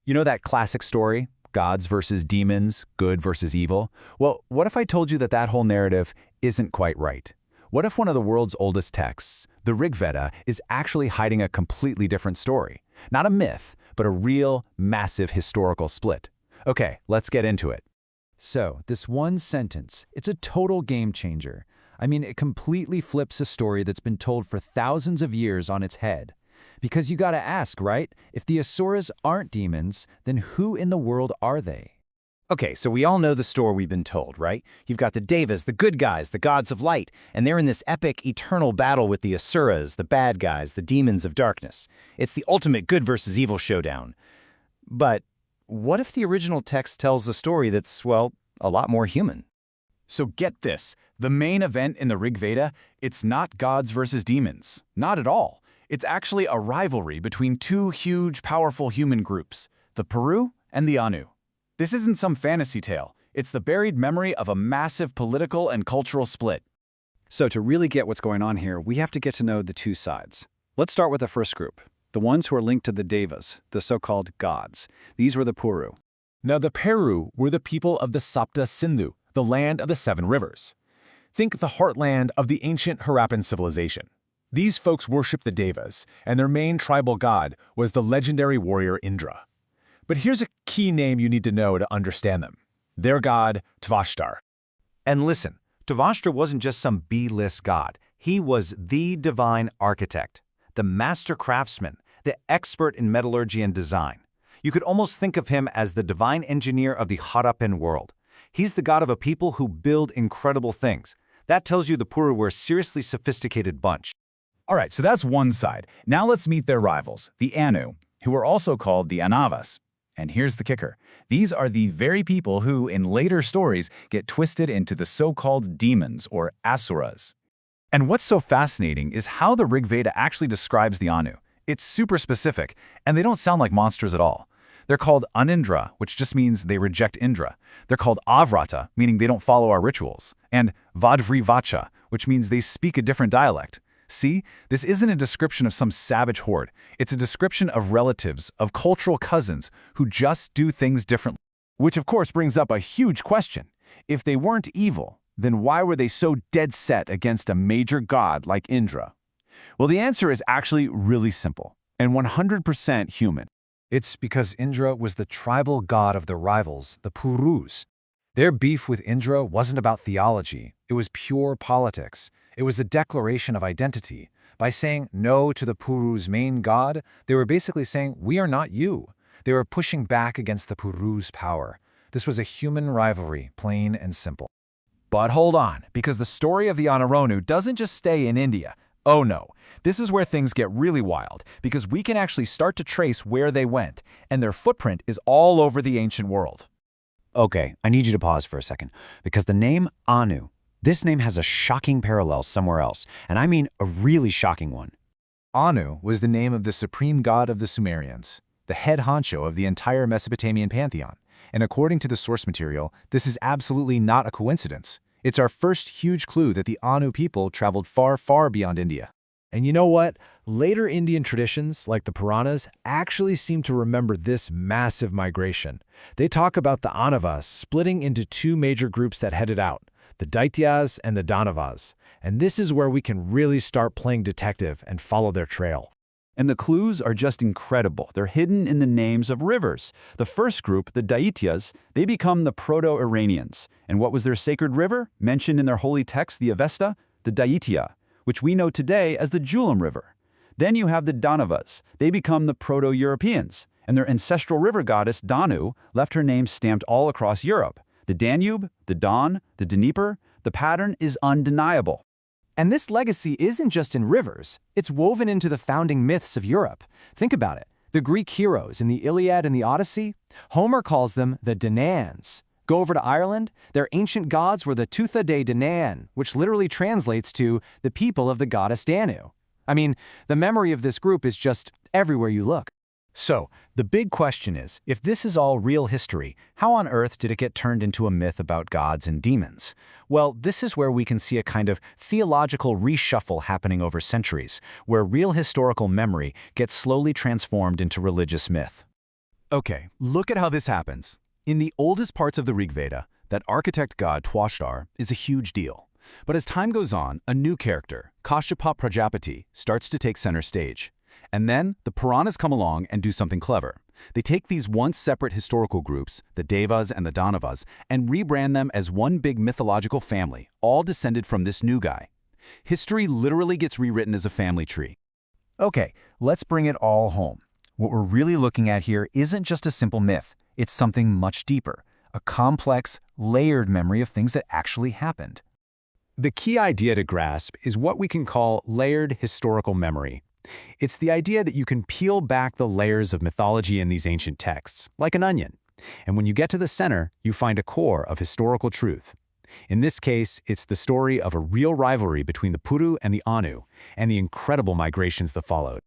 You know that classic story, gods versus demons, good versus evil? Well, what if I told you that that whole narrative isn't quite right? What if one of the world's oldest texts, the Rig Veda, is actually hiding a completely different story? Not a myth, but a real, massive historical split. Okay, let's get into it. So, this one sentence, it's a total game changer. I mean, it completely flips a story that's been told for thousands of years on its head. Because you gotta ask, right? If the Asuras aren't demons, then who in the world are they? Okay, so we all know the story we've been told, right? You've got the Devas, the good guys, the gods of light, and they're in this epic, eternal battle with the Asuras, the bad guys, the demons of darkness. It's the ultimate good versus evil showdown. But what if the original text tells a story that's, well, a lot more human? So get this, the main event in the Rig Veda, it's not gods versus demons. Not at all. It's actually a rivalry between two huge, powerful human groups, the Puru and the Anu. This isn't some fantasy tale. It's the buried memory of a massive political and cultural split. So to really get what's going on here, we have to get to know the two sides. Let's start with the first group, the ones who are linked to the Devas, the so-called gods. These were the Puru. Now the Peru were the people of the Sapta Sindhu, the land of the seven rivers. Think the heartland of the ancient Harappan civilization. These folks worshipped the Devas, and their main tribal god was the legendary warrior Indra. But here's a key name you need to know to understand them. Their god, Tvashtar. And listen, Tvashtar wasn't just some B-list god. He was the divine architect, the master craftsman, the expert in metallurgy and design. You could almost think of him as the divine engineer of the Harappan world. He's the god of a people who build incredible things. That tells you the Puru were a seriously sophisticated bunch. All right, so that's one side. Now let's meet their rivals, the Anu, who are also called the Anavas. And here's the kicker. These are the very people who, in later stories, get twisted into the so-called demons or asuras. And what's so fascinating is how the Rig Veda actually describes the Anu. It's super specific, and they don't sound like monsters at all. They're called Anindra, which just means they reject Indra. They're called Avrata, meaning they don't follow our rituals. And Vadvrivacha, which means they speak a different dialect. See, this isn't a description of some savage horde. It's a description of relatives, of cultural cousins, who just do things differently. Which of course brings up a huge question. If they weren't evil, then why were they so dead set against a major god like Indra? Well, the answer is actually really simple, and 100% human. It's because Indra was the tribal god of the rivals, the Purus. Their beef with Indra wasn't about theology, it was pure politics. It was a declaration of identity. By saying no to the Puru's main god, they were basically saying, we are not you. They were pushing back against the Puru's power. This was a human rivalry, plain and simple. But hold on, because the story of the Anaronu doesn't just stay in India. Oh no, this is where things get really wild, because we can actually start to trace where they went, and their footprint is all over the ancient world. Okay, I need you to pause for a second, because the name Anu, this name has a shocking parallel somewhere else, and I mean a really shocking one. Anu was the name of the supreme god of the Sumerians, the head honcho of the entire Mesopotamian pantheon. And according to the source material, this is absolutely not a coincidence. It's our first huge clue that the Anu people traveled far, far beyond India. And you know what? Later Indian traditions, like the Puranas, actually seem to remember this massive migration. They talk about the Anava splitting into two major groups that headed out, the Daityas and the Danavas. And this is where we can really start playing detective and follow their trail. And the clues are just incredible. They're hidden in the names of rivers. The first group, the Daityas, they become the Proto-Iranians. And what was their sacred river, mentioned in their holy text, the Avesta? The Daitya, which we know today as the Jhelum River. Then you have the Danavas. They become the Proto-Europeans. And their ancestral river goddess, Danu, left her name stamped all across Europe. The Danube, the Don, the Dnieper, the pattern is undeniable. And this legacy isn't just in rivers, it's woven into the founding myths of Europe. Think about it. The Greek heroes in the Iliad and the Odyssey, Homer calls them the Danaans. Go over to Ireland, their ancient gods were the Tuatha De Danann, which literally translates to the people of the goddess Danu. I mean, the memory of this group is just everywhere you look. So, the big question is, if this is all real history, how on earth did it get turned into a myth about gods and demons? Well, this is where we can see a kind of theological reshuffle happening over centuries, where real historical memory gets slowly transformed into religious myth. Okay, look at how this happens. In the oldest parts of the Rig Veda, that architect god Twashtar is a huge deal. But as time goes on, a new character, Kashyapa Prajapati, starts to take center stage. And then the Puranas come along and do something clever. They take these once separate historical groups, the Devas and the Danavas, and rebrand them as one big mythological family, all descended from this new guy. History literally gets rewritten as a family tree. Okay, let's bring it all home. What we're really looking at here isn't just a simple myth. It's something much deeper, a complex, layered memory of things that actually happened. The key idea to grasp is what we can call layered historical memory. It's the idea that you can peel back the layers of mythology in these ancient texts, like an onion. And when you get to the center, you find a core of historical truth. In this case, it's the story of a real rivalry between the Puru and the Anu, and the incredible migrations that followed.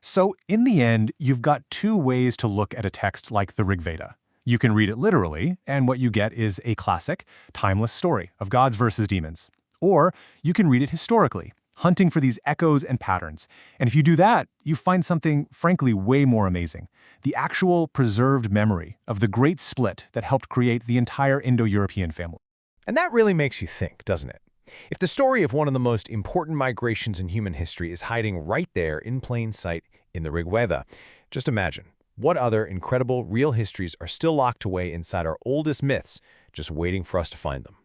So, in the end, you've got two ways to look at a text like the Rig Veda. You can read it literally, and what you get is a classic, timeless story of gods versus demons. Or you can read it historically, hunting for these echoes and patterns. And if you do that, you find something, frankly, way more amazing. The actual preserved memory of the great split that helped create the entire Indo-European family. And that really makes you think, doesn't it? If the story of one of the most important migrations in human history is hiding right there in plain sight in the Rig Veda, just imagine what other incredible real histories are still locked away inside our oldest myths, just waiting for us to find them.